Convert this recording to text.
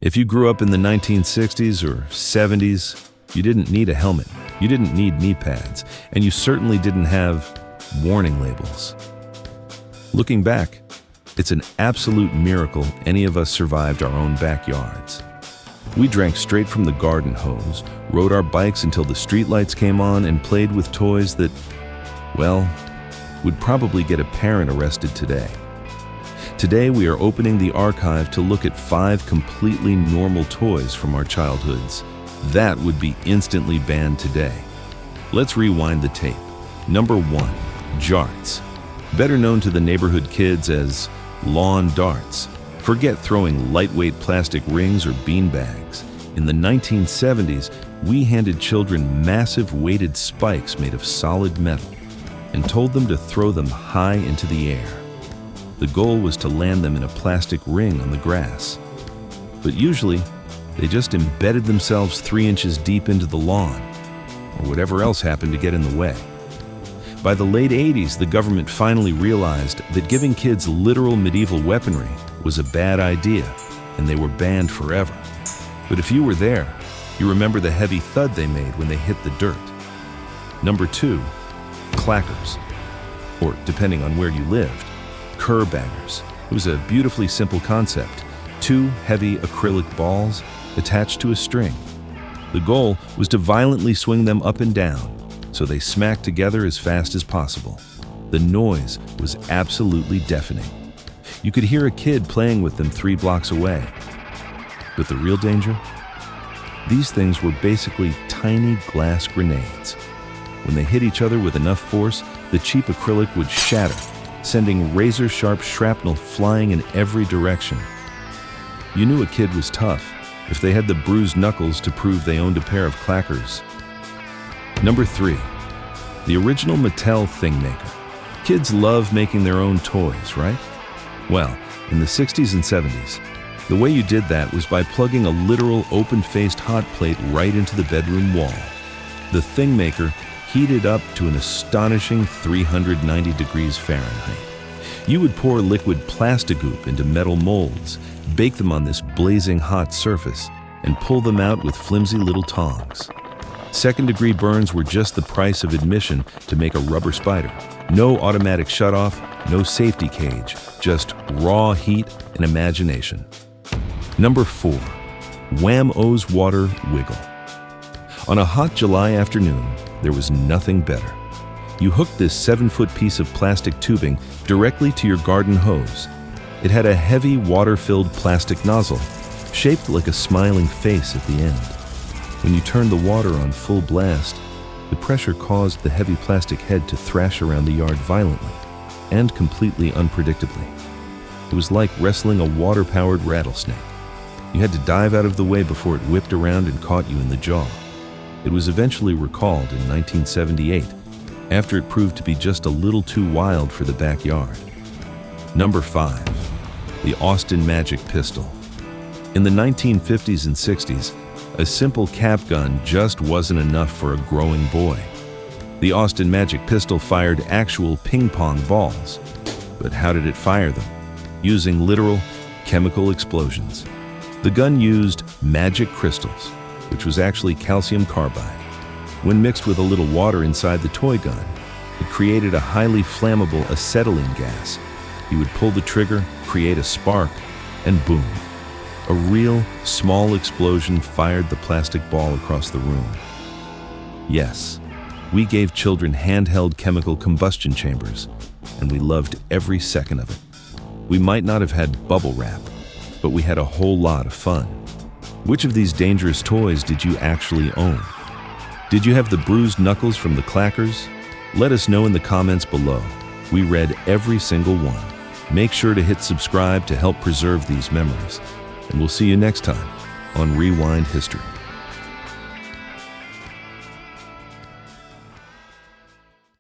If you grew up in the 1960s or 70s, you didn't need a helmet, you didn't need knee pads, and you certainly didn't have warning labels. Looking back, it's an absolute miracle any of us survived our own backyards. We drank straight from the garden hose, rode our bikes until the streetlights came on, and played with toys that, well, would probably get a parent arrested today. Today, we are opening the archive to look at 5 completely normal toys from our childhoods that would be instantly banned today. Let's rewind the tape. Number 1, jarts. Better known to the neighborhood kids as lawn darts. Forget throwing lightweight plastic rings or bean bags. In the 1970s, we handed children massive weighted spikes made of solid metal and told them to throw them high into the air. The goal was to land them in a plastic ring on the grass. But usually, they just embedded themselves 3 inches deep into the lawn, or whatever else happened to get in the way. By the late 80s, the government finally realized that giving kids literal medieval weaponry was a bad idea, and they were banned forever. But if you were there, you remember the heavy thud they made when they hit the dirt. Number 2, clackers, or depending on where you lived, cur bangers. It was a beautifully simple concept. 2 heavy acrylic balls attached to a string. The goal was to violently swing them up and down so they smacked together as fast as possible. The noise was absolutely deafening. You could hear a kid playing with them 3 blocks away. But the real danger? These things were basically tiny glass grenades. When they hit each other with enough force, the cheap acrylic would shatter, sending razor-sharp shrapnel flying in every direction. You knew a kid was tough if they had the bruised knuckles to prove they owned a pair of clackers. Number 3, the original Mattel Thingmaker. Kids love making their own toys, right? Well, in the 60s and 70s, the way you did that was by plugging a literal open-faced hot plate right into the bedroom wall. The Thingmaker heated up to an astonishing 390 degrees Fahrenheit. You would pour liquid Plastigoop into metal molds, bake them on this blazing hot surface, and pull them out with flimsy little tongs. Second-degree burns were just the price of admission to make a rubber spider. No automatic shutoff, no safety cage, just raw heat and imagination. Number 4, Wham-O's Water Wiggle. On a hot July afternoon, there was nothing better. You hooked this 7-foot piece of plastic tubing directly to your garden hose. It had a heavy water-filled plastic nozzle, shaped like a smiling face at the end. When you turned the water on full blast, the pressure caused the heavy plastic head to thrash around the yard violently and completely unpredictably. It was like wrestling a water-powered rattlesnake. You had to dive out of the way before it whipped around and caught you in the jaw. It was eventually recalled in 1978 after it proved to be just a little too wild for the backyard. Number 5, the Austin Magic Pistol. In the 1950s and 60s, a simple cap gun just wasn't enough for a growing boy. The Austin Magic Pistol fired actual ping-pong balls. But how did it fire them? Using literal chemical explosions. The gun used magic crystals, which was actually calcium carbide. When mixed with a little water inside the toy gun, it created a highly flammable acetylene gas. You would pull the trigger, create a spark, and boom. A real, small explosion fired the plastic ball across the room. Yes, we gave children handheld chemical combustion chambers, and we loved every second of it. We might not have had bubble wrap, but we had a whole lot of fun. Which of these dangerous toys did you actually own? Did you have the bruised knuckles from the clackers? Let us know in the comments below. We read every single one. Make sure to hit subscribe to help preserve these memories. And we'll see you next time on Rewind History.